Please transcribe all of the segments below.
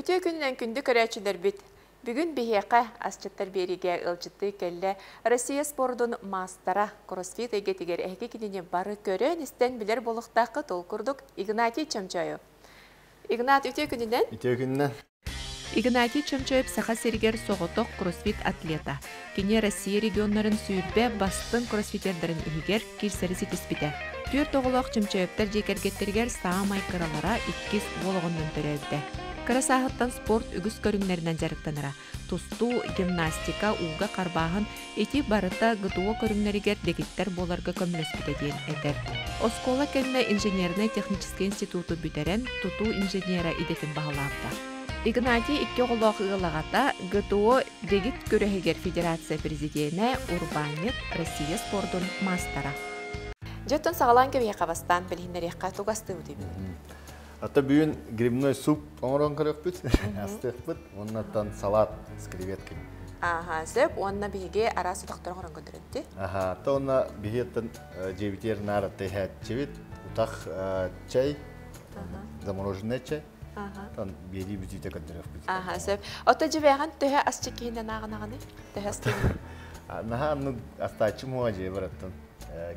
Үтө күннен күнді көрәчілер бит. Бүгін бейеқа асчаттар береге ылчытты кәлі Россия спордың мастара кроссфит егетігер әйге кедіне бары көрін істен білер болықтақы толкурдук Игнатий Чамчаев. Игнат, үтө күнінен? Үтө күнінен. Игнатий Чамчаев саха сергер соғытоқ кроссфит атлета. Кене Россия регионларын сүйірбе бастың кроссфитердерін егер кирсері сетіспіті. Түр тоғылық Чамчаевтар жекергеттергер саамай қыралара 2 болығынның төрәуді. Карасахаттан спорт үгіз көріңлерінен жарықтаныра. Тусту, гимнастика, уға қарбағын, еті барыта ғытуы көріңлерігер дегеттер боларға көміліспіді дейін әдір. Оскола кәліне инженеріне технический институты бүтерен тұту инженера идетін бағалапта. Игнатий 2 ғылақ ғылағата ғытуы дегет көрігер Федерация президиене Урбанет Россия спордың мастара. Жөттін сағалан көбе қабастан білгендер еққа туғасты өтемін. Ата бүйін грибной суп оңырон көрек бүт, астық бүт, оннаттан салат с креветками. Аха, сөп, онна біге арасы доқтор оңырон көндірінді? Аха, ата онна бігеттін жебітер нары тәйхәт жебет, ұтақ чай, замороженный чай, тан бейді бүзейте көндірек бүт. Аха, сөп. Ота жебеған төе асчы кейінден ағын-ағыны? Төе астығын? Наға анны астачым оға жебір аттын.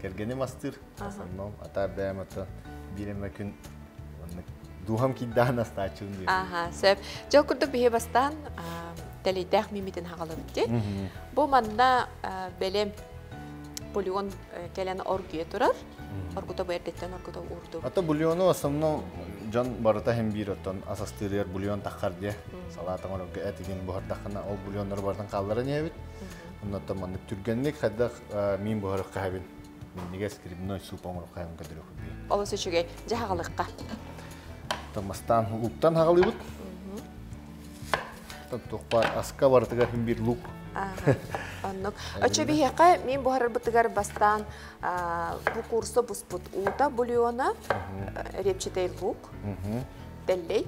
Кергенем астыр, ата бәйім аттын биреме күн Духам киддан астачын дейм. Аха, сөп. Жол күрдік бейе бастан тәлейдәқ меметін хағалы бітті. Бұл манна бәлем бульон кәлені оргүйе тұрар. Оргута бәйірдеттен оргута урду. Ата бульону асымны жан барыта hem bir оттан асастырыр бульон таққар де. Салатың орғы әтеген бұхардақына ол бульонлар бардың қалдары не бит. Оннаттан маңдық түргенлік қаддақ мен бұхарық қағабин. Мен неге скрибной суп оңырық қағын көдірі көбей. Олысы шүгей, жағалыққа. Тамастан луктан хагалы бут. Тоқпар аска бартыгар хим бир лук. Аннук. Очо бихека мен бухар бутыгар бастан бу курсы буспут ута бульона репчатый лук. Теллей.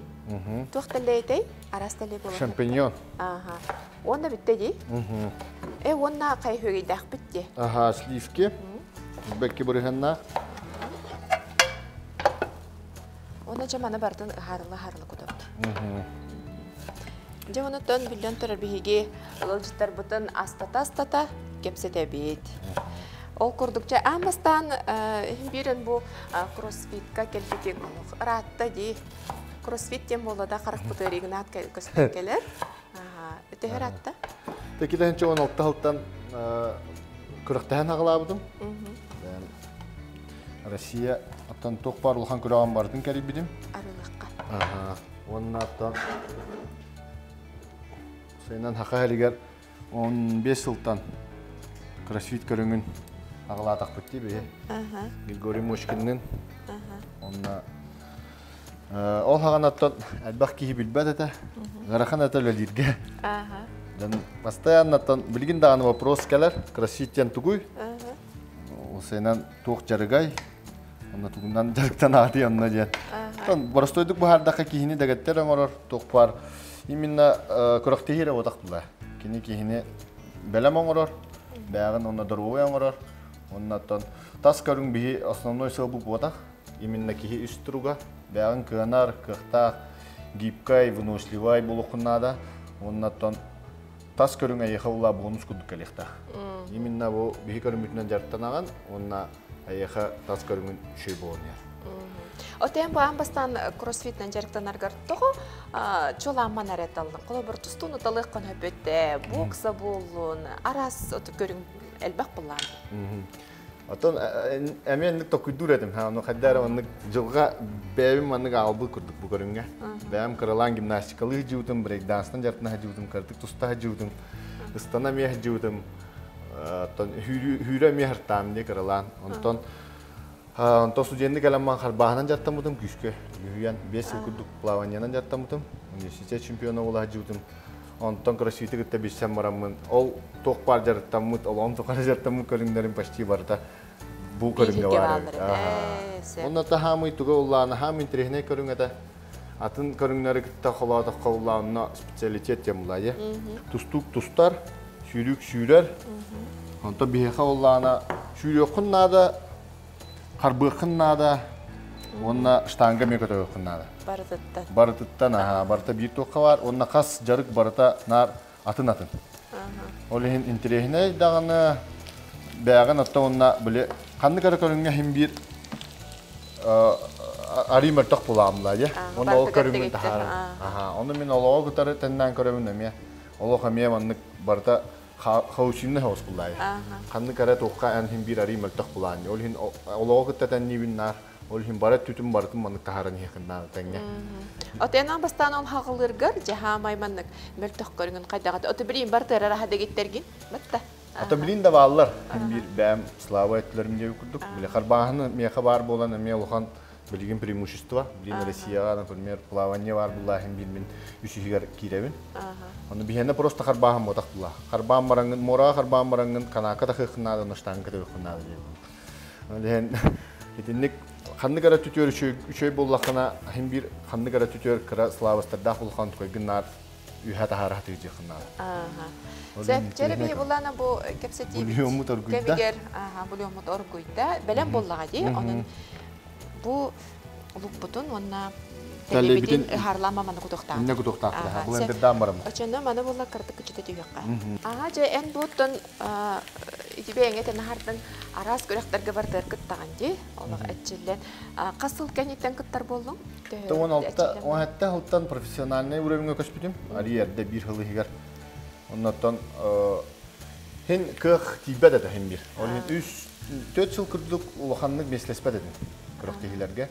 Тух теллейтэй арас теллей болот. Шампиньон. Аха. Онда биттеди. Онна кай хөгөй дах битти. Аха, сливки. Бекки бурганна. Оны жаманы бардың харылы көдөпті. Жаманаттан бүлден тұрар бейге ұлжыттар бұтын астата кепсеті бейт. Ол күрдікче амастан бірін бұл кроссфитка келбетен ратта дей. Кроссфиттен болада қарық бұты регінат көстен келер. Өтеғі ратта? Текілен чоғын олта-олттан күріқтән ағыла бұдым. Россия аттан тоқ бар ұлған көраған бардың кәрі бідім. Арылыққа. Оның аттан сайынан хақа әлігер 15 жылдан кроссфит көріңін ағыла атақ бітті бе. Григорий Мошкиннің. Ол хаған аттан әлбақ кейі білбәд әті, ғарақан әті өлелерге. Постоянно аттан білген дағаны вопрос кәлер, кроссфиттен түгүй. Сайынан тоқ жарығай. Онна тугундан жарыктан аты янна диян. Барыстойдук бахардаққа кейіні дәгеттер оңырыр, тоқпар. Именно көріқтегері отақтыла. Кені кейіні бәлем оңырыр, бәғын онна дұрғой оңырыр. Оннаттан тас көрің бейі основной сылбық отақ. Именно кейі үст тұруға. Бәғын кығанар, кықтақ, гибкай, выносливай болуқынада. Оннаттан тас көрің әйеқа ұла бұғыныз күдік кәлектақ. Именно бұл бейі көрің бүтінен жарттан аған, онна аяха тас көріңін үшей болуын. Отен бұған бастан кроссфиттен жарықтан арғар тұғы чоламан әретталын. Қолы бір тұстуын ұталық қон өпетті, бокса болуын, арас өтіп көрің әлбақ болуын. Отын әмендік тоқыйдур әдім. Қаддары онық жылға бәйім онық албыл күрдік бұл көріңге. Бәйім қырылан гимнастикалы жиутым, брейкданстан жартына жиутым, кірдік тұста жиутым, ұстана мех жиутым. Хүйрі мехіртам де кырылан. Онтон студенттік әлемман қарбағынан жаттам бұдым күшке. Үйен 5 жыл күрдік плаваниядан жаттам бұдым. Университет чемпионы олға жиутым. Онтон кроссфиті күтті бешсен марамын. Ол тоқ бар жарттам мұд, ол он тоқары жаттам мұд көріңдерін пашти барда. Бұл көріңге бар. Онната хамы тұға олағына, хамы интерехіне көріңеді. Атын көріңдері күтті қолауда қолағына специалитет емулайы. Тұстық тұстар. Şürük şürer. Onta biheqa ollana şürüqün nada, qarbıqın nada, Онна штанга мекөтө өкүннады. Барытыттан, барыта бир тоққа бар, онна қас жарык барыта нар атын. Ол ехин интерехине дағаны бәғын атта онна біле қанды кәрі көрінге хем бір аример тоқ боламыла, де? Онна ол көрінген тахары. Оны мен олуға күтары тәннен көрімін өме. Олуға мен аннық барыта хаушинне хаус булай. Қанды кәрі тоққа ән хем бір аример тоқ боланы. Ол ехин олуға күтті тәннебін нар. Ол хин барат түтүм бартым маны тахарын хекинна таңга. Отенан бастан ол хагылыргар жаха майманнык мөлтөх көрүнгөн кайдагат. Оты билин бартыр рахада кеттерген. Батта. Ата билин да баллар. Бир бәм слава этлерим деп күрдүк. Биле харбаһны меха бар болган эме улхан билген преимущество. Билин Россияга, например, плавание бар буллахи билмин үсүгөр киребин. Аны бихене просто харбаһым мотак булла. Харбаһым барангын мора, харбаһым барангын канака да хыкнады, ноштан кете хыкнады деп. Лен хитинник ханны гара түтөр үчөй боллакына хим бир ханны гара түтөр кыра славастарда булган койгыннар үйхата харат үйдү кына. Зеп жереби булана бу кепсети. Булуумут оргуйда. Кемигер, булуумут оргуйда. Белем боллага ди, анын бу луппутун онна телебитин харлама маны кутуктаа. Мына кутуктаа. Бул энд дамбарым. Очоно маны булла кырдык күчөтө түйөкка. Же эн бутун итибеңетен хартын арас көрөктөргө бардыр кыттаган ди. Олар этчилен касыл кенеттен кыттар болдуң. Тоон хатта хултан профессиональный уровеньге көчпүтүм. Ариерде бир хылы хигер. Оннотон хен кых тибеде да хем бир. Ол 3-4 жыл кырдык улаханны меслеспеде. Көрөктөгүлөргө.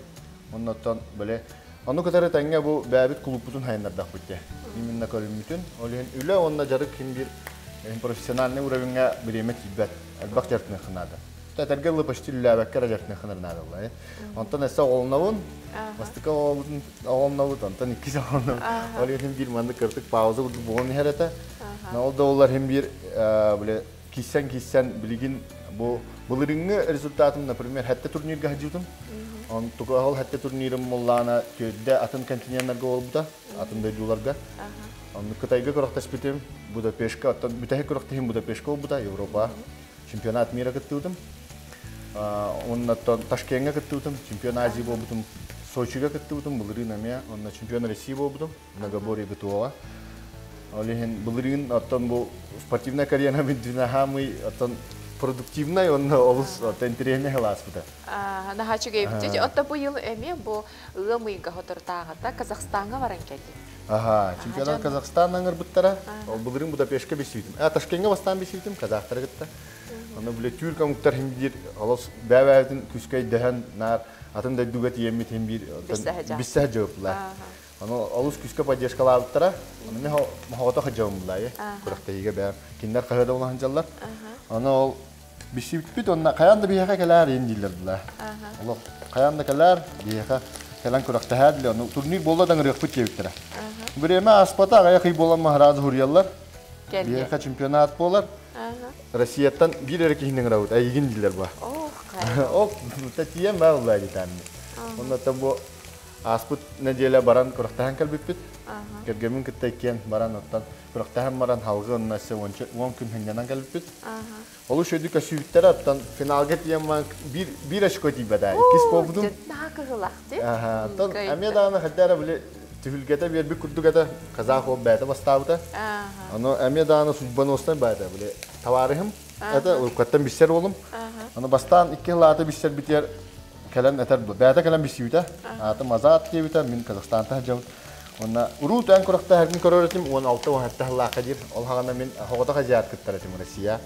Оннотон беле аны көтөрө таңга бу бәбит клуббутун хайнарда кутте. Именно көрүмүтүн. Ол үлө онда жарык ким бир профессиональный уровеньге биремет тибет. Албак жартына хынады. Тәтәргәле почти ләбәккә рәҗәтне хынырнады булай. Антон эсә олнавын, бастыка олнавын, антон ике олнавын. Алыгын бир манда кыртык пауза булган хәрәтә. Налда олар һәм бир биле кисән билгин бу булырыңны результатын, например, хәтта турнирга һәҗүдем. Он тугал хәтта турнирым моллана көддә атын континентларга олбуда, атын дәҗуларга. Он Кытайга көрәктәш битем, Будапештка, атын бүтәһе көрәктәһем Будапештка олбуда, Европа чемпионат мира кыттым. Он Ташкентке кыттым, чемпионат Азии болдым, Сочига кыттым, булырын аме, он чемпион России болдым, многоборье готова. Олеген булырын аттан бу спортивная карьера битвина хамы аттан продуктивная, он олус интересный класс бута. На хачуге битти, отта бу ел эме бу ымыйга хотортагата Казахстанга баран келди. Чемпионат Казахстаннан ырбыттара, булырын Будапештке беситим. Ташкентке бастан беситим, казахтар гытта. Аны биле түрк амуктар хим бир алыс бәбәдин күскәй дәһән нар атын да дүгәт йемит хим бир бисә җаваплар. Аны алыс күскә поддержкалаптыра. Аны ме хавата хаҗамлай. Күрәктәйгә бә киндер кайда булган җаллар. Аны ул бисит бит онна каянда бияка келәр индиләр булар. Аллах каянда келәр бияка келән күрәктә һәдле аны турнир булдадан рөхбит җибтера. Биреме аспата гая булган махраз хурьяллар. Бияка чемпионат булар. Россияттан бир эркегинен рауд, айгин дилер ба. Ох, татия мавла дитан. Онда табу аспут неделя баран курактахан калбиппит. Кергемин кеттекен баран оттан курактахан баран халгы оннасы 10 күн хенjanан калбиппит. Олу шөйдү кашүттер аттан финалга тиеман бир ашко тибада. Кис побдум. Накыгылакты. Тон амеданы хаддара биле Тюльгата верби курдугата казахо бәті бастауыта. Аны әмеданы судьбанostан бәті біле таварыхым. Это көттен бисер олым. Аны бастан 2 латы бисер битер кәлән әтер бәті кәлән бисиута. Аты мазат кебіта мен Казахстанта жауд. Оны урут ән көріқта әргін көрөретім. 16-17 лақа дир. Ол хағана мен хоғыта қажият күттаретім Россия.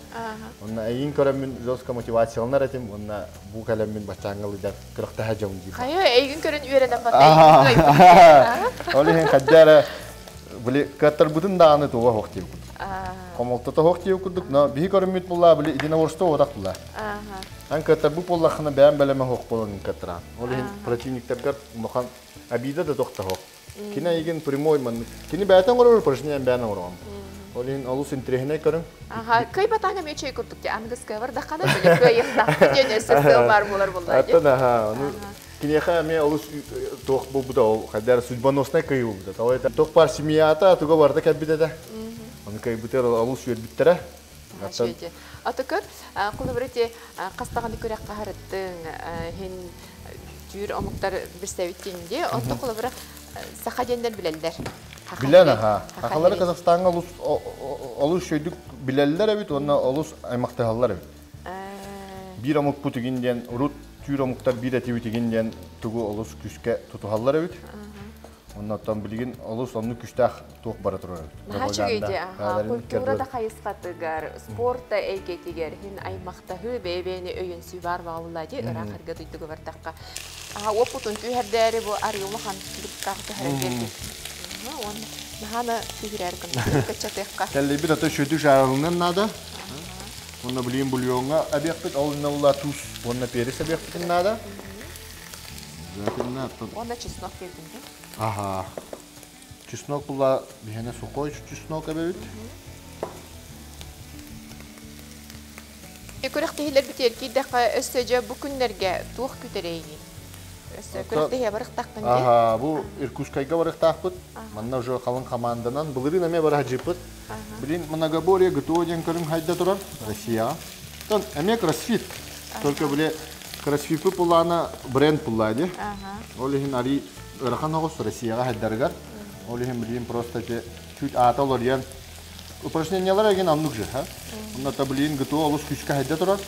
Оны әйін көрім мен жосқа мотивациялнар әтім. Оны бұл кәлән мен бачаңғылы дәр көріқта жауд дир. Қайы әйін көрін үйеренен бата. Олы хен қаддары біле көттір бұтын дағаны туға хоқ дейу күдік. Комолтата хоқ дейу күдік. Бігі көрім мет бұлла біле едіне орыста одақ бұлла. Ән көттір бұл боллақына бән бәлеме хоқ болын көттіран. Олы хен противниктергер мұқан әбейді де тоқта хоқ. Кина еген прямой ман. Кини бәтен горор упражнение бәнә урам. Олин алус интерехне көрүн. Кай батаңа мечей күрдүк те ангыска бар да кана биле кайыкта. Дөнөсө бар булар булар. Аттана, кини ха ме алус тох бу буда хаддар судьбоносна кайы буда. Тауай тох пар семьята туга барда кабиде да. Аны кай бутер алус йөр биттера. Атыкыр, кулыбрете кастаганы көрәк кахарыттың, хен түйір омуктар бір сәвиттенде, онда қолы бір сақа дендер білелдер. Билен, Ақалары Қазақстанға олыс шөйдік білелдер әбіт, онна олыс аймақтағалар әбіт. Bir amuk bu tüginden, urut tüyür amuktar bir eti tüginden tuğu olus küske tutuhallar evet. Ondan bilgin olus onu küstah tuğ bara turur evet. Naha çögeydi, kulturada kayıskatıgar, sporta eyketiger, hin aymaqta hü beybeğini öyün süvar vauladı, ırak harga duyduğu vartakka. O putun tüyherderi bu arıyolu hantılık hareket. Nahana tüyürerkin, kaçatıqqa. Kelli bir atı şöydü şaralının nada. Onu bileyim bulyonga abiyakpet, onunla tuz, onunla peris abiyakpetin nada. Zaten ne yaptın? Onda çesnok geldin. Aha. Çesnok bulla bir hene su koy şu çesnok abiyakpet. Körek tehiller biter ki daha östece bu günlerge tuğ kütereyni. Körek tehye barık taktın ki. Aha, bu Irkutskayga barık takpet. Manna уже kalın komandanan bılırın ame barık jipet. Блин, многоборье готовен к хайда туран Россия. Тон, аме кроссфит. Только были кроссфит пулана бренд пуллади. Олихин ари рахан огос Россияга хайдаргар. Олихин блин просто те чуть аталорьян. Упражнениялар еген амнук же, ха. Онда та блин готов олус күчкә хайда туран.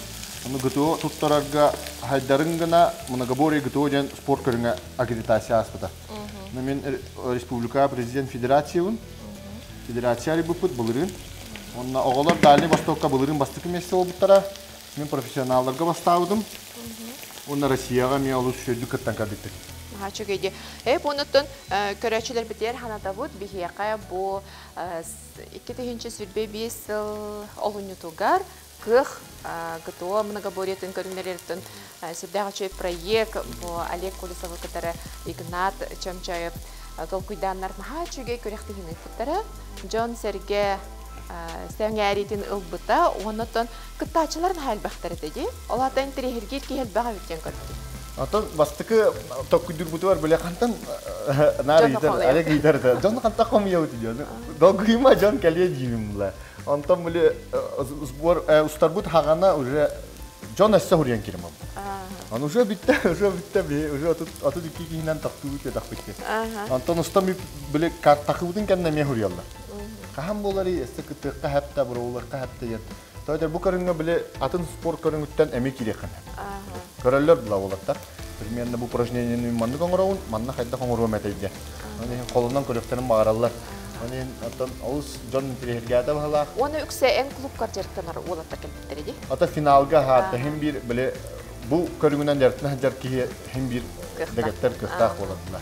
Оны готов туттарга хайдарын гына многоборье готовен спорт көрүнгө аккредитация аспыта. Мен республика президент федерациябын. Федерация бупут булырын. Онна оголор Дальний Востокка булырын бастык эмес болуптара. Мен профессионалдарга бастабыдым. Онна Россияга мен олус шөйдүк кыттан кадыктык. Ha çok iyi. Hep unutun körəçilər biter hanatavut bihiyaqa bu iki sürbe biz olunutugar кых готова многоборьетин көрүнөрөтүн сирдагычы проект bu Олег Колесов который Игнат Чамчаев толкуйданнар нахачуге көрөктүгүн футтара Джон Серге сәңәритин ылбыта онотон кытачыларын халбактар эти. Олардан трехиргер кехелбага биттен көрдү. Atan bastıkı tokkudur butu var böyle kantan nar gider, Олег gider de. John kanta komiyor diyor. Doguyma John kaliye diyimler. Antam böyle ustar but hagana уже John esse huriyan kirmem. An уже bitti bir, уже atı dikki kihinden taktı bit tak bitti. Antam ustam böyle kart takıbıdın kendine me huriyallar. Kaham bolları esse kıtı kahapta buralar kahapta yer. Tabii bu karınga böyle atın spor karıngıttan emek ilekan. Körələr bular olatlar. Примерно bu упражнениени манны коңорауын, манна хайда коңороо метейде. Аны колунан көрөктөрүн багаралар. Аны атын олус жон трехергада бала. Оны үксе эн клуб каржерттанар олаттар келбеттерди. Ата финалга хатта hem bir биле bu körүңүнөн жартына жарки hem bir дегеттер кыктак болотулар.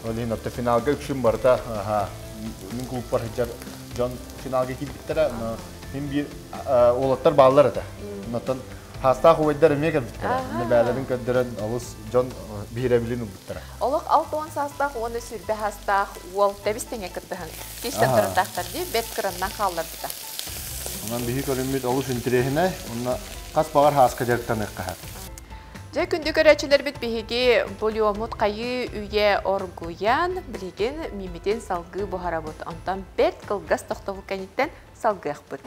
Олин ата финалга үксүн барда, мен клуб бар жар жон финалга килбиттере, hem bir олаттар баллар да. Натан Hasta kuvvetler mi kadar? Ne balerin kadar alus John birebelin ubutara. Olak altın hasta onu sürbe hasta wall tebistenge kadar. Kişten taraftar diye bet kırından kalır bita. Ondan bihi körümüt alus intirehine onunla kas bağır haska jartan ekkahat. Je kündü körəçilər bit bihigi poliomut qayı üye orguyan bilgin mimiten salgı buharabot. Ondan bet kılgas toxtavul kanitten salgı akbır.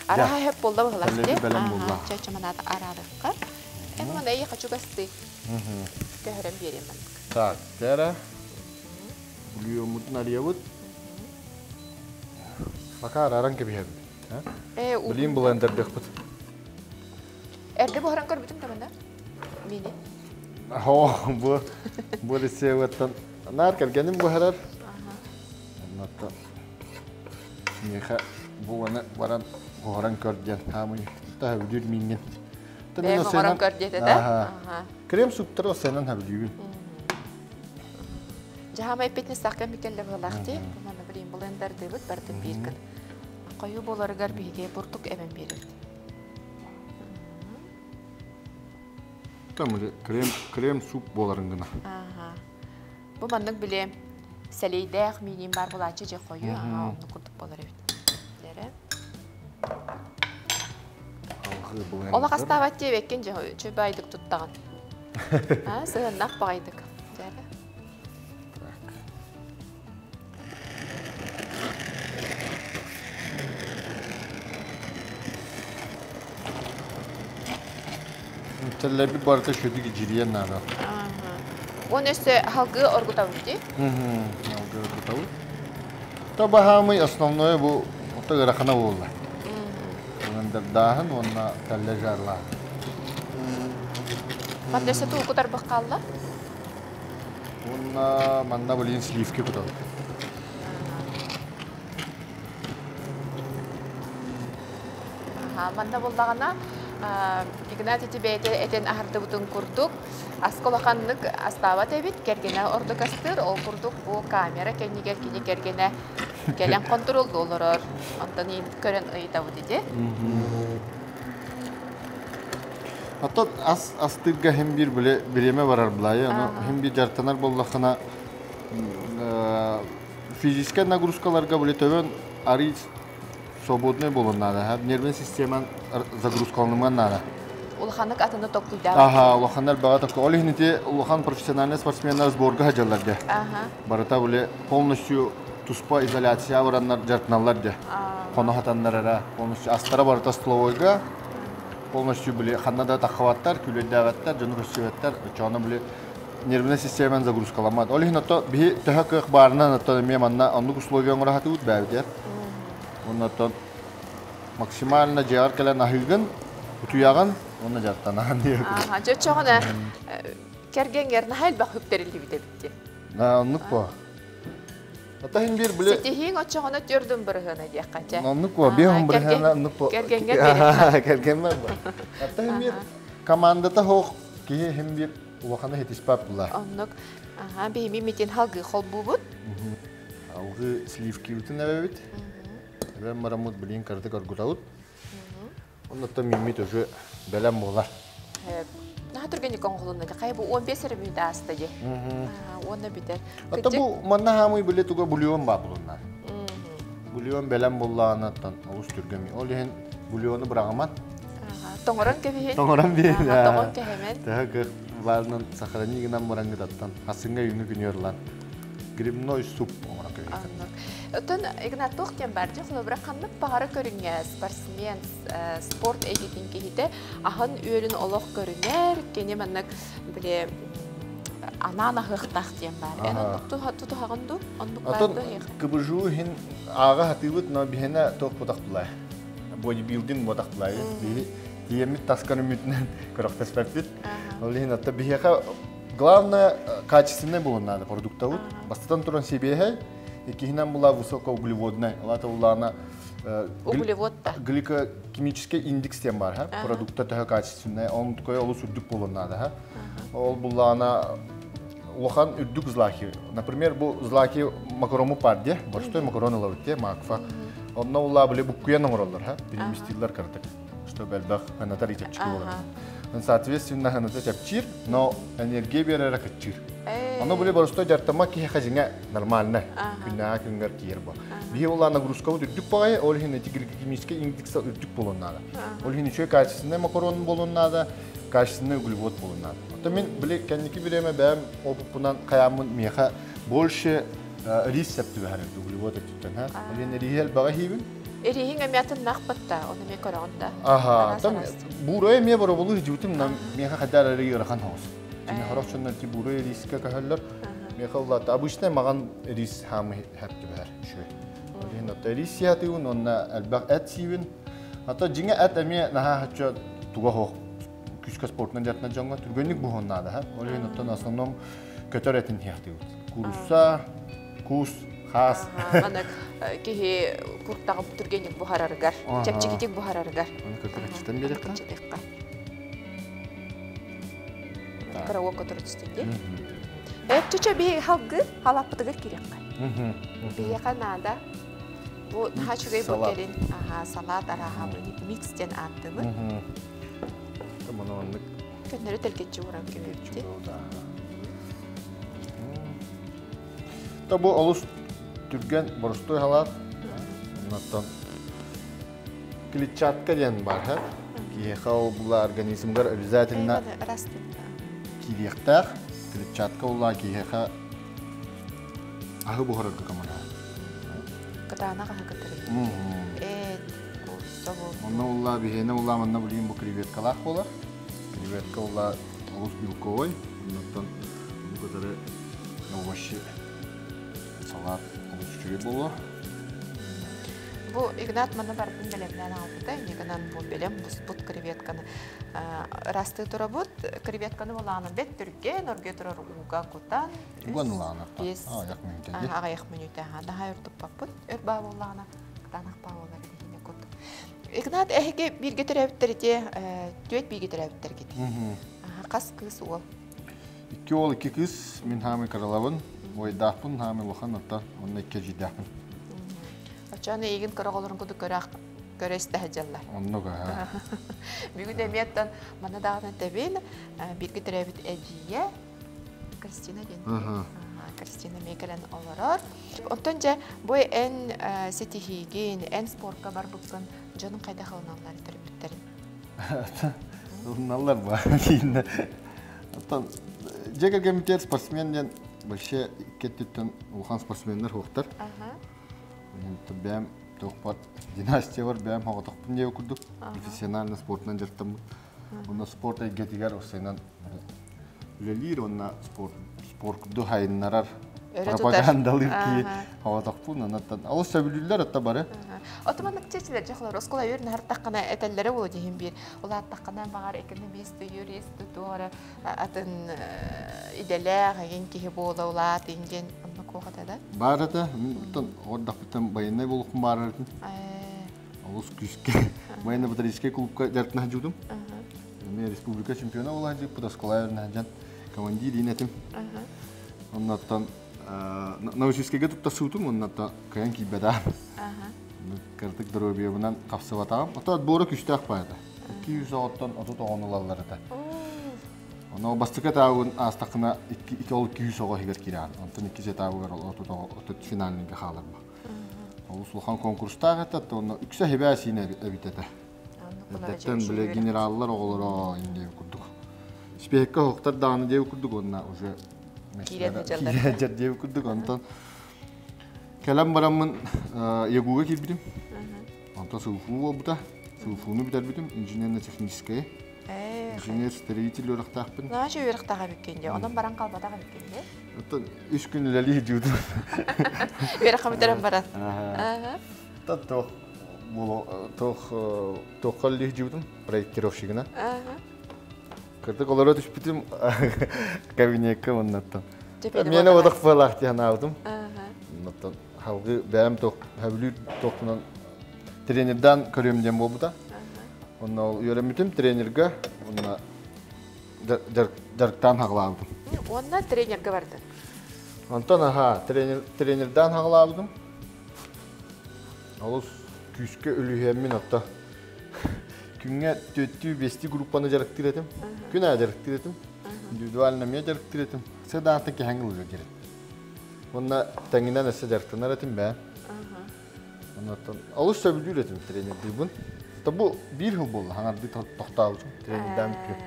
Araha hep bolda bağlar diye. Çeçemanada aradık. Ama ne iyi kaçu gasti. Köhrem vereyim ben. Tak, tera. Buluyor mutun arayavut. Bakar aran gibi hem. Bileyim blender dekput. Erde bu haran körbütüm tamanda. Mini. Bu resevetten. Nar kergenim bu harar. Natta. Niye bu bana varan Orang kerja, kami tahu jujur mingin. Tapi orang kerja tu dah. Krem sup terus senan habis juga. Jahamai fitness sakit mikir level lagi. Mana beri blender debut berarti birkan. Kayu bolar agar bihige portuk even biru. Tamu krem sup boların gına. Bu mandık bile seleyde minim bar bulaçı je kayu. Onu kurduk bolar evet. Ola kastavat diye bekkince çöpe aydık tuttağın. Sığınnak bağıydık. Телleri bir barda şöyle giciriyen nada. Он өсі халгы оргутау ди? Halgı gıtavu. Tabi hamı основное bu oto gırakana oldu. Ondan dahın onunla teller jarlar. Мандырса туу кудар баққалла? Onunla manna bilin sливки gıtavu. Манда болдағана Игнатий Тибете этен ахарды бутун курдук. Асколаханнык астава тебит кергене ордук астыр, ол курдук бу камера кеннигер кини кергене келен контрол долорор. Онтан ин көрен ыйтабы диде. Hatta astırga hem bir bile bireme varar bulay. Hem bir jartanar bollakana fizike nagruskalarga bile töven ari свободный болон надо. Нервный система загрузкалынман надо. Улаханнык атыны токуйда. Ага, улахандар бага токуй. Оле хинете улахан профессиональный спортсменнар сборга хаджаларда. Барата бile полностью туспа изоляция вараннар жартыналарда. Коно хатаннарара полностью астара барата столовойга полностью бile ханнада тахаваттар, күлөддагаттар, жаны көсөбөттөр, чону бile нервный системаны загрузкаламат. Оле хинето би тахак барынан ата меманна аннык условияң рахаты ут бәвдер. Ondan maksimalna ciğer kelen ahilgen utuyagan onu jartanan diyor. Aha, çoğuna kergenger nahil bak hüpterildi bitti. Na onluk bu. Hatta hin bir bile. Setihin o çoğuna gördüm bırhına diye kaça. Onluk bu, bir hon bırhına onluk bu. Kergenger dedi. Kergenger bu. Hatta hin bir komandata hoq ki hin bir ulaşana hetispap bular. Onluk, aha, bir mitin halgı kol bubut. Halgı slivki utin evet. Ben maramut bilin kartı kargutavut. Onda da mimit özü belem bolar. Nah turgeni konголунда кайбы 15 рыбыда астаги. Оны битер. Hatta bu manna hamı bile tuga bulyon ba bulunlar. Bulyon belem bollanattan avuz türgemi. Olihen bulyonu bıragamat. Toңорон кебиһин. Toңорон bir. Тоңон кеһемен. Тагы барнын сахарани гынан мурангыдаттан асынга үйнү күнөрлан. Грибной суп омара кебиһин. Ötün Ignat Toxtyan barcı xılыбıraqanlık bağırı körünge sportsmen, sport eğitim kehide ahın öğün oluq körünger, kene mannak bile anana hıqtaq diyen var. En onluk tutu hağındu, onluk bardı heq. Kıbıжу hin ağa hatıvıt na bihene toq bodaqtılay. Bodybuilding bodaqtılay. Diyemit taskan ümitinden kıraqtaspapit. Олин hatta biheqa главное качественное было надо продуктовут. Бастан туран себеhe Кихинам была высокоуглеводная, лата улана гликохимический индекс тем бар, продукты тага качественные, он такой олус үрдүк болон надо, ол булана улахан үрдүк злаки. Например, бу злаки макарому парде, борстой макароны лаврите, макфа. Онна ула биле буккуя номерлар, переместилар картык, что белбах ханатар ичепчик болон. Соответственно, ханатар чепчир, но энергия берерак чир. Оно были борстой жартама ки хажинга нормально. Күннәгә күнгәр киер бу. Бие улар нагрузка үтүк пагай, ол хин гlikемический индекс үтүк болон надо. Ол хин чөй качественный макарон болон надо, качественный углевод болон надо. То мен биле кенники билеме бәм опунан каямын меха больше рис септү бәһәр углевод өттән ха. Ол хин рихел бага хибин. Эрихин әмәтен нахпатта, оны ме корагында. Аха, там бурой ме боро болу җүтим нам меха хәдәр ригер хан хос. Şimdi harçlanlar ki buraya riske kahırlar. Mekhallat abuşta mağan ris hamı hepti behar şu. Olin hatta ris yatıyın onna elbaq et sivin. Hatta jinge et emiye naha hatta tuga ho küçük sportdan jatna jonga turgönlük bu honnada ha. Olin hatta aslında kötör etin yatıyın. Kurusa, kus, khas. Ana ki kurtağıp turgönlük bu harargar. Çepçikitik bu harargar. Onu kötörçten berek ha. Караоке турыстыды. Чөчө би халгы халаппытыгы кирек. Бие канада. Бу хачугай бокерин, салат арахабы микстен аттыбы. Тамана онлык. Көннөрү телкечи урам кебепти. Та бу олус түрген борстой халат. Наттан клетчатка ден бар, ха? Ки хал була организмгар обязательно киректах, клетчатка ула киеха ахы бухарырга камана. Катана кахакатыры. Собол. Онна ула бихена ула манна булин бу креветкалах болар. Креветка была лук белковый, но некоторые овощи, салат лучше было. Бу Игнат мана бардын белемнен алды, негенен бу белем бут креветканы. Расты турабут креветканы боланы бет түрген, орге турар уга кутан. Уганлана. Аяк минуте. Аяк минуте. Daha ürtüp paput, örba bolana, tanaq bawolar degene kut. Игнат эһиге бир гетерәптер ите, төт бир гетерәптер кит. Кас кыз ол. Икки ол икки кыз, мин хами каралабын, ойдапын, хами лохан атта, онна икки жидапын. Ачаны егин караголорун куду көрәк көрәстә җаллар. Оннуга. Бүгүн эметтен мана дагы тебен бир гетерәбит әҗие Кристина ден. Кристина мекелен олорор. Онтонча бу эн сетихиген, эн спортка бар буккан жанын кайда калыналар төрбүттерин. Налар бар. Оттон жега комитет спортсменден вообще кеттен улхан спортсмендер хоктар. Бәм тоқпат династия бар, бәм хоготокпун деп күрдүк. Профессиональный спортнан жартам. Уна спорт айгетигер осенан лелир онна спорт ду хайнарар пропагандалыр ки хоготокпун анаттан. Алыс сөбүлүлөр атта бары. Отомандык чечилер жаклар оскола өрүн хартаккана этеллери болу дегин бир. Улар таккана багар экономист, юрист, туора атын иделер ген ки болу улар деген да? Барата, тон ордактан байнай болуп баратын. Алыс күскө. Байна батарейский клубка жартына жудум. Мен республика чемпиона болажы, подосколайна жан командир инетим. Оннан Новосибирскеге туптасутум, оннан каян кийбеда. Кырдык дробия менен капсыбатам. Ата бору күчтөк байда. 200 сааттан ото тоонулалар да. Ono bastaka taun astaqna 200 soga higer kiran. Antın 2 taun ото finalninge halarma. Ulusulhan konkursta gatat onu ükse hebasine ebitete. Detten bile generallar oğlara indi kurduk. Spehekka hoktar dağını diye kurduk onna уже mesela diye kurduk ondan. Kelam baramın yaguga kirbidim. Ondan sufu buta. Sufunu bitirbidim. İnженерно техническое. Инженер-строитель өрөктакпын. Наашы өрөктага биккенде, онон баран калбатага биккенде. Оттон 3 күн эле жуудум. Өрөккамытерен барат. Тото тохолли жуудум, проектировщигина. Кырдык олоро түшпүтүм кабинетке оннаттан. Мени одак фалахти анаудум. Оннаттан халгы бәм тох, хавлү тохунан тренердан көрөмден болбута. Онна үйрөмүтүм тренерге, онна жарктан хаглабым. Онна тренерге барды. Онтон тренердан хаглабым. Алыс күскө үлүхеммин атта. Күнгө 4-5 группаны жарыктыретим. Күнө жарыктыретим. Индивидуально мен жарыктыретим. Седатты кеңил жүрөт. Онна таңынан эсе жарыктынаретим бе. Оннан алыс сөбүлүретим тренердибин. Bu bir yıl oldu, hangi bir toxtağım trenerden bitiyor.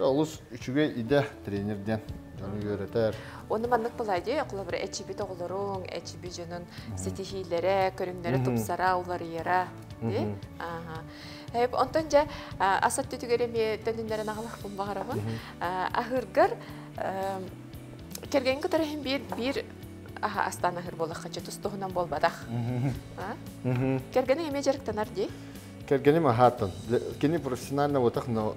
Olus üçüge ide trenerden onu öğreter. Onu manlık bulaydı, okula bir eçibi toğulurun, eçibi canın stihilere, körünlere topsara, onları yere. Hep ondanca asat tütügeremi dönünlerin ağlaq bulmağarabın. Ahırgar, kergen kadar hem bir aha astana hır bolaq qaça tustuğundan bolbadaq. Kergeni eme jarıktanar di? Kergeni mahatan. Keni profesyonalna otaq no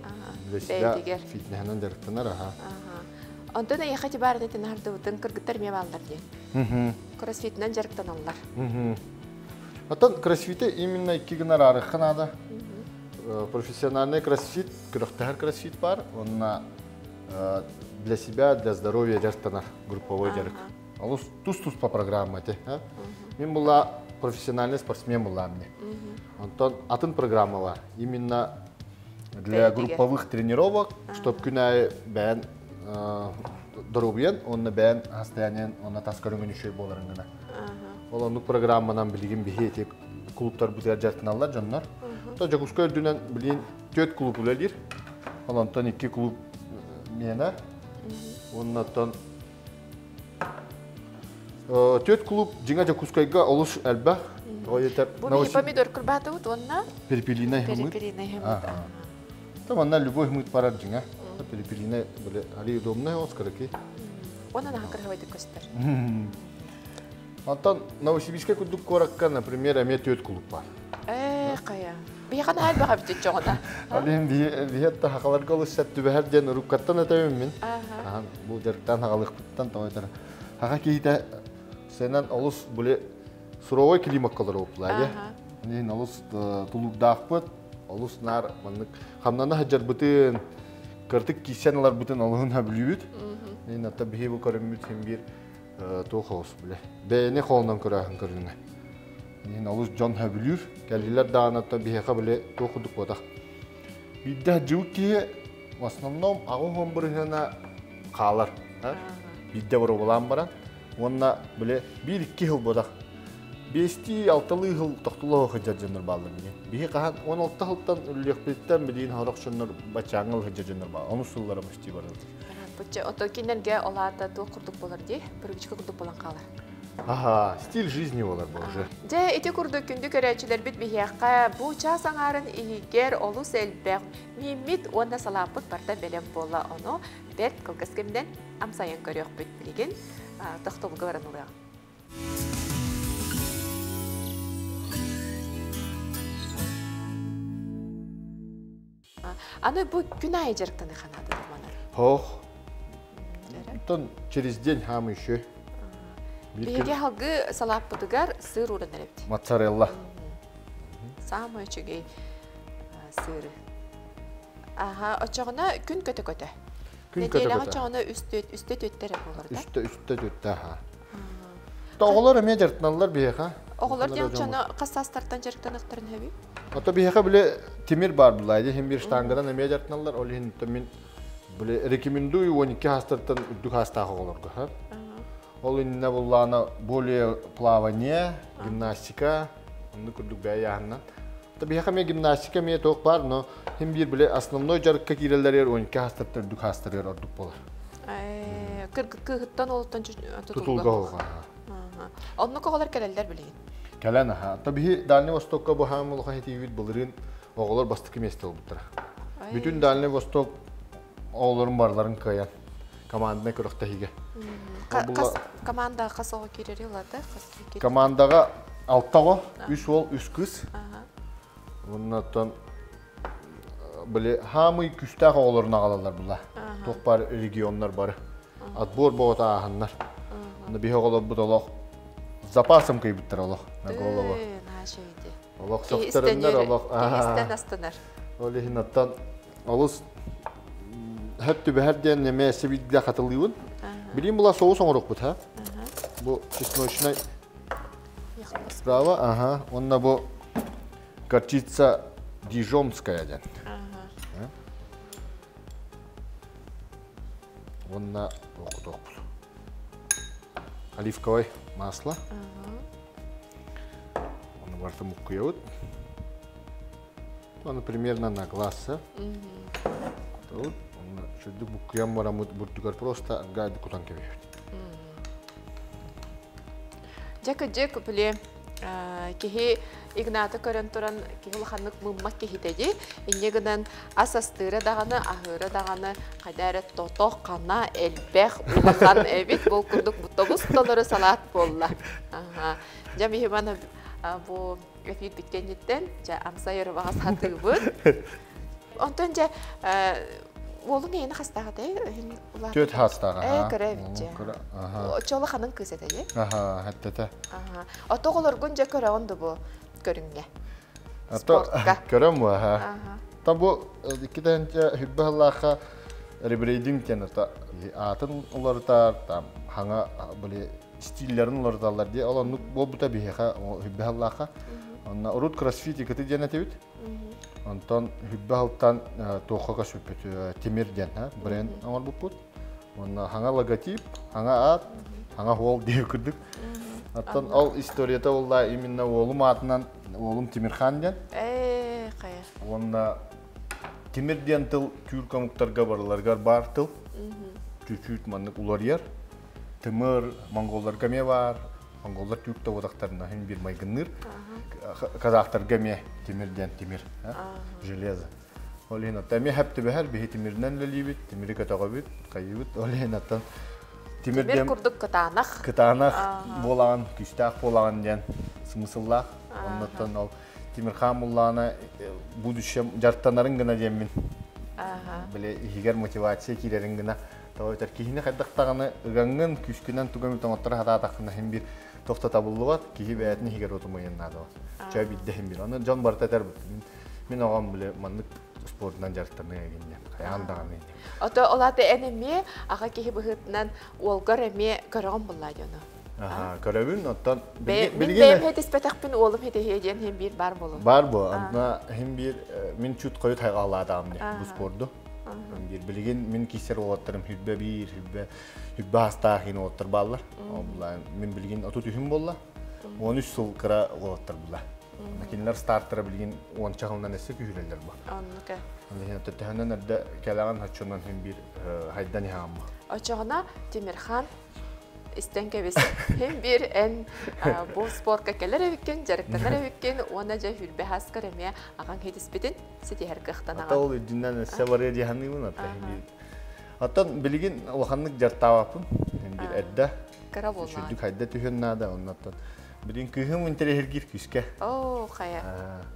lesda fitnehnan jarıktanar aha. Ondan da yaxati barın etin harda utun kırgıttar me ballar di. Crossfit'den jarıktanallar. Atan crossfit'e именно 2 гына арыкханада. Профессиональный кроссфит, кырыктар кроссфит бар. Онна для себя, для здоровья жарыктанар, групповой жарык. Алус тус-тус по программе. Мен была профессиональный спортсмен была мне. Антон атын программала именно для групповых тренировок, чтобы күнәй бән дорубьен, он на бән постоянно он на таскарungen еще боларын гына. Ол ондук программанан билген бихете клубтар бүтер жартыналар жаннар. То жакускай дүнен билген 4 клуб үлелер. Ол антон 2 клуб мена. Оннан 4 клуб жиңа жакускайга олуш әлбә. Бу помидор курбаты ут онна? Перепелиная хымыт. Перепелиная хымыт. Там она любовь мы параджинга. Перепелина были али удобная оскарки. Он она краховать костер. Антон Новосибирске кудук коракка, например, аметиот клуб бар. Кая. Бияхан хал бага бит жогона. Алим биетта хакалар голуссат түбәһәрдән руккаттан атабым мин. Бу дәрттән хагалыктан тойдыр. Хага кийдә сенен олус буле суровой климат калыр оплая. Нин олус тулугдакпыт, олус нар маннык хамнаны хаҗар бутын кыртык кисәнләр бутын алгын хәблүт. Нин ата бихи бу көрөмүт һәм бир тохос буле. Бәне холнан көрәһен көрүнгә. Нин олус жон хәблүр, кәлиләр даанатта бихи буле тохудык бода. Бидә җуки в основном агым биргәнә калар. Бидә бер булам бара. Онна буле 1-2 ел бода. 5-6 ел тохтулоо хаҗаҗныр баллар бине. Бихи каһан 16 елдан үллекбеттән бидин харакшыннар бачаңыл хаҗаҗныр ба. Аны суллары башти бар. Буча отокиннерге олата тохурдук болар ди, бүрүчкө курдук болан калар. Ага, стиль жизни болар боже. Же эти курдук күндү көрөчүлөр бит бихиякка бу часаңарын игер олус элбек мимит онда салапыт барда белем болла оно бет кылгыскемден амсайын көрөк бит билген тохтолго баран улга. Аны бу күнай жерктен ханады манар. Хох. Тон через день хам еще. Биге халгы салаппытыгар сыр уранырыпты. Моцарелла. Самый чугей сыры. Ага, очогуна күн көтө-көтө. Күн көтө-көтө. Неделе очогуна үстө төттөрөп болор да. Үстө төттө ха. Тоголор эме жертналар бияха. Оголор жана кассастартан жерктен ыктырын хэби. Ото бияха биле тимир бар булайды. Хем бир штангадан эме жертналар олин томин биле рекомендую 12 хастартан үдүк хастагы олорго ха. Ол инне булланы более плавание, гимнастика, аны күрдүк бәяһыннан. Таби хаме гимнастика ме ток бар, но хем бир биле основной жарыкка кирелер 12 хастартан үдүк хастырыр ордук болар. Кыргыттан олуттан тутулга. Онны коголар келелдер билген. Келен ха. Таби Дальний Востокка бу хамыл хайтивит булырын оголор бастык месте болуптар. Бүтүн Дальний Восток оголорун барларын каян. Команданы көрөктө хиге. Команда касого кирери улады, командага 6 3 ол 3 кыз. Оннан биле хамы күстәк оголорун агалалар була. Ток бар регионнар бар. Отбор бота аханнар. Аны бихе оголор бутолок запасым кыйбыттар олох на голову. Нашыйды. Олох соктарындар олох. Истен астынар. Олехинаттан олус Хәтті бәһәрден неме себидде қатылыйын. Білейін бұла соғыс оңырық бұд, ха? Бұл чесночный справа, ага. Онна бұл горчица дижонская ден. Онна тоқ бұл. Оливковое масло. Оны барты мұққия өт. Оны примерно на глаз, вот. Шуды букуям марамут буртугар просто гайды кутан кебе. Жека биле кихи Игната көрөнтөрөн кихил ханнык мыммак кихитеди. Иннегенен асастыры даганы, ахыры даганы кадары тотох кана элбех улахан эбит бул курдук бутобус толору салат болла. Ага. Жами хемана бу эфир биткенден жа амсайыр багас хатыбыт. Онтон жа Олың ені қастаға да? Төт қастаға. Көрәбітче. Чолы қанын көз әді? Әттеті. Ото қолыр күн жа көрі онды бұл көрінге? Спортқа. Көрім бұ. Та бұл кеден хүббі ғалаға ребрейдинг тені. Атын оларытар, хаңа стиллерін оларыталар де. Ол бұл бұта бейхеға хүббі ғалаға. Урут кроссфити кіті дені тәуіт. Антон хүббәлтан тоққа сөпет темирден, бренд аңар бұппыт. Онна хаңа логотип, хаңа ат, хаңа хол дейі күрдік. Аттан ал историята олда именно олым атынан олым Тимирхан ден. Қайыр. Онна темирден тыл түйірка мұқтарға барларғар бар тыл. Чүчүйт маннық улар ер. Тимир монголлар кәме бар. Монголлар түйікті одақтарына хен бір майгыныр. Казахтар гаме темирден темир, железо. Олин аттан мен хәпті бәһәр бихи тимирнен лөлибит, тимири көтөгөбүт, кайыбыт. Олин аттан Тимир курдук кытанах. Кытанах болаған, күстақ болаған ден смысыллах. Оннаттан ол Тимирхан мулланы будущем жарттанарын гына деммин. Биле игер мотивация килерин гына. Тойтар кихине кайдактаганы ыгаңгын күскүнөн түгөмү тоңоттор хатаатакына хем бир токтата булугат, кихи бәэтни игер отумайыннады. Чөй бидде хем бир. Аны жон бартатар мен оган биле мандык спортунан жарттарына кегенде. Каяндаганы. Ото олаты энеме ага кихи быгытнан олгор эме көрөгөн буллайды оны. Көрөбүн оттан билген мен теспетакпин олум хеден хем бир бар болу. Бар бу. Анда хем бир мен чут коют хайгаладамны бу спорту. Бир билген мен кисер олаттырым хүббе бир хүббе хастахин оттыр баллар. Олар мен билген оту түһүм болла. 13 жыл кыра олаттыр булла. Макинлер старттыра билген 10 чагынан эсе күйлелер бу. Анныка. Аны төтөһөнөн эрдэ келаган хачунан хем бир хайдан яамма. Очогона Тимирхан истенкебис хем бир эн бу спортка келер эбиккен, жарыктанар эбиккен, она жа хүлбе хаскар эме аган хедиспетин сити херкыктан аган. Атол диннен севаре диханын ата хем бир. Аттан билген улаханнык жартабапын хем бир эдде. Кара болман. Шүдүк хайда түһөннада оннаттан. Билген күһүм интерехергир күскә. О, кая.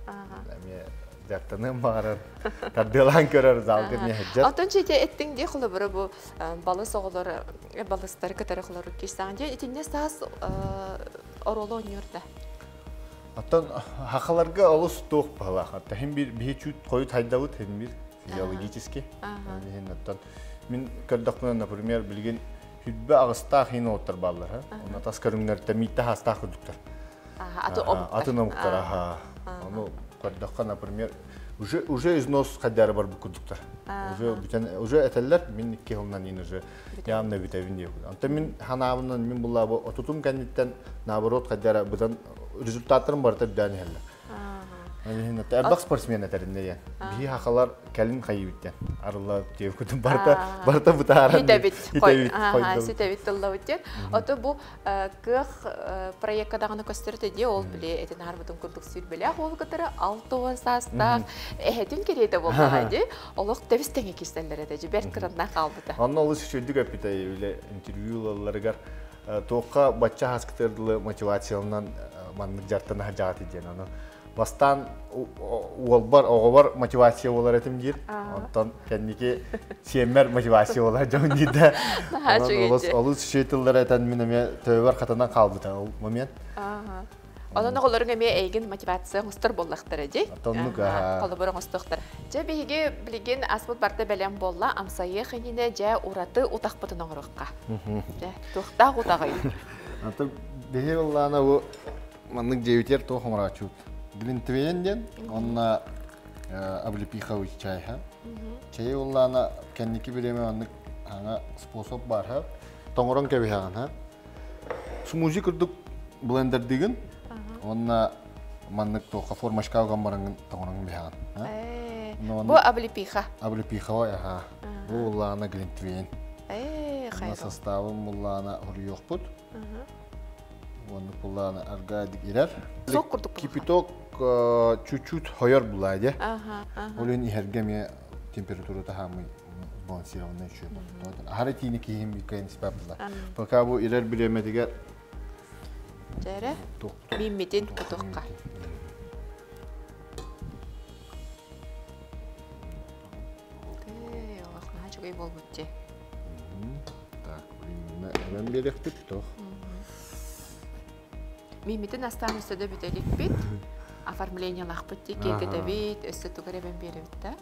Эме жартанын багарар. Таддылан көрөр залгы не хаҗат. Атын чете эттиң ди хулы бирә бу балы соголор, балыстар катары хулар кисәң ди итинне сас ороло нюрда. Аттан хакаларга алыс тоқ бала. Хатта хем бир бихичут коют хайдабыт хем бир физиологически. Аттан мен көрдөкмөн, например, билген хүббе агыста хин отыр баллар, Оны таскарыңнар тәмитте хаста худуктар. Аты намуктар, Аны көрдөккө, например, уже износ хаддары бар бу кудуктар. Уже этеллер мен 2 жылдан ин уже ямна витамин деп. Антан мен ханабынан мен булла бу отутум кандиттен наоборот хаддары будан результаттарын бар деп дәни хәлләр. Аны тәбәк спортсмен әтерендә я. Би хакалар калин кайбиттен. Арыла деп күтүм барта бутаран. Ситебит тылла үтте. Ото бу кых проекттагы көстөртө ди ол биле этен харбытын күлдүк сүр биле ол кытары 6 саста эхетин керете болган ди. Олук тебистеге киселлер эде бер кырында калбыта. Аны ол сүрдүк апитай биле интервьюларга тоққа бачча хаскытырдылы мотивациялынан мандык жартына хажат иден аны. Бастан оғабар мотивация олар этим дир. Онтан кәндеке семер мотивация олар жон диде. Олус шейтылдар этен минеме төбөр катынан калбыта ол момент. Онон олорун эме эйген мотивация устар боллактар эди. Тоннука. Колоборон устуктар. Же биге билген аспут барта белем болла амсайы хинине же ураты утакпытын оңрукка. Же тухта утагай. Ата бие боллана бу мандык жейтер тохомрачу. Глинтвенден, онна облепиховый чай, чай уллана кенники биреме андык аңа способ бар, тоңорон кебехаган, смузи кырдык блендер деген, онна мандык тоқа формашка алган барангын тоңорон бехаган. Бу облепиха. Облепиховый, бу уллана глинтвен. Хайро. Составым уллана урьёхпут. Оны пулана аргадик ирер. Кипяток чуть-чуть хойор булайды. Олен ихергеме температурата хамы балансированный еще. Харатини кихим бикайын сипабызла. Пока бу ирер биреме дегер. Жәрі? Миммеден кутуққа. Олақна жүгей бол бүтте. Так, мен беректік тоқ. Миммеден астан үстеді бітелік бит. Оформление лақпытты, келгеді бит, үсті түгірі бен бері бітті.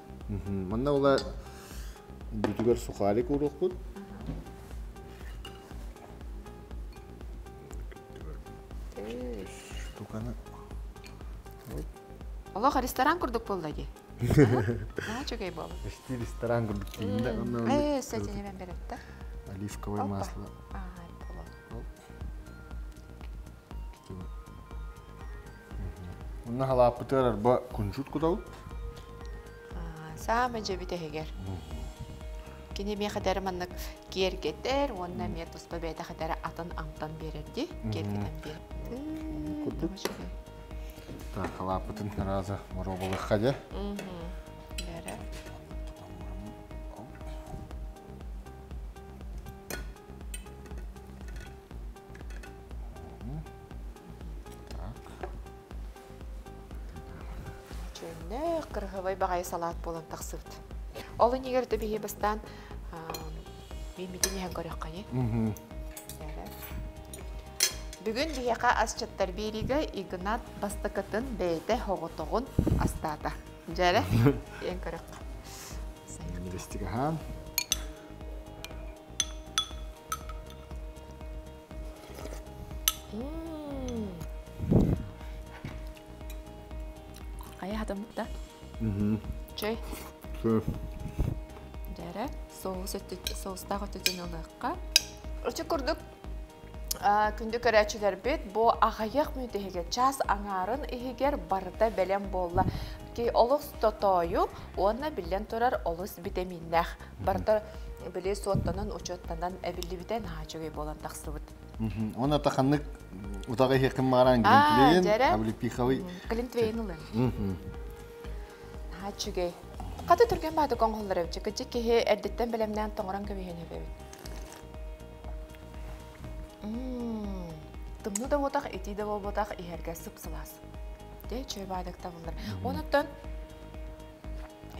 Манна ола бүтігер сухарик ұруқ бұд. Олаға ресторан күрдік болды де? Чөгей бол? Ішті ресторан күрдік дейінде. Сөйтіне бен бері бітті. Оливковое масло. Онна халаппытыр арба күншут кудау? Саамын жөбіті хегер. Кене мен қадары маннық кергетер, онна мен тұспа бәйті қадары атын аңтан берерді, кергетен берді. Күрдік? Так, халаппытын разы мұробылық қаде. Не, кыргыбай багай салат болан тақсыбыт. Олы негерді бейе бастан мемеден ең көрек қане. Бүгін бейеқа асчаттар берігі Игнат бастықытын бәйді хоғытығын астады. Жәрі, ең көрек. Нерестігі хан. Қайы адамықта? Чөй? Жәрі, соғыстағы төтен олыққа. Үрчі күрдік күнді көрәчілер бет, бұл ағайық мүйтігіге час аңарын егер барыда бәлем болла. Кей олық стотойу, онына білен тұрар олыс бітеминнәқ. Барыда біле суаттанын, учеттанын әбілі бітен ғачығы болан тақсыбыд. Оны тақанлық ұтағы хекім мағаран гілінтілейін, әбілі пихауи. Гілінтілейін ұлын. Ғачығы. Қаты түрген бады қоңғылдар өбчі, күтчі кеге әрдеттен бәлемнен тоңыран көмейін өбәбін. Тымны да болдақ, еті де болдақ, иерге сып-сыласы. Де, чөй байдықта бұлдар. Оныттан,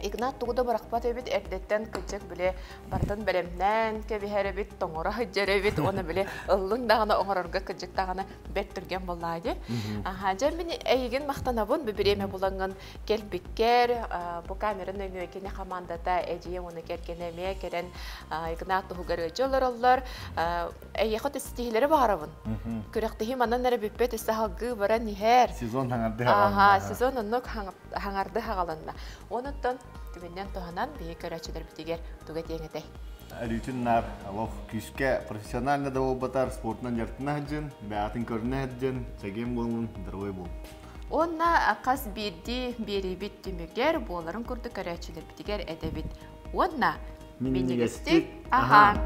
Игнат туғыда барақпат өбіт, әрдеттен күтчік біле бартын бәлемнен кәбихәрі біт, тоңыра хүджері біт, оны біле ұлын дағына оңырырға күтчік дағына бәт түрген болайды. Жан мен әйген мақтанабын бүбіреме бұланған келбіккер, бұл камерын өңекене қамандата әдейен оны кергенеме, керен Игнат тұғығары жолыр олар. Әйеқот істейлері бағарабын. Күректігі манан әрі бүппет істі халғы баран нехер. Сезон хаңарды хағаланна. Сезон ұнық хаңарды хағаланна. Оныттан түбінден тұғанан бейі көрәчілер бітігер түгет еңетай. Әрүтін нар, алоқ күшке профессиональны да болбатар, спортынан жартына әджін, бәятын көріне әджін, чәген болуын, дұрғой бол. Онна қас берді бері бет түмігер, боларын күрді көрәчілер бітігер әдебет. Онна, менегістік, аға.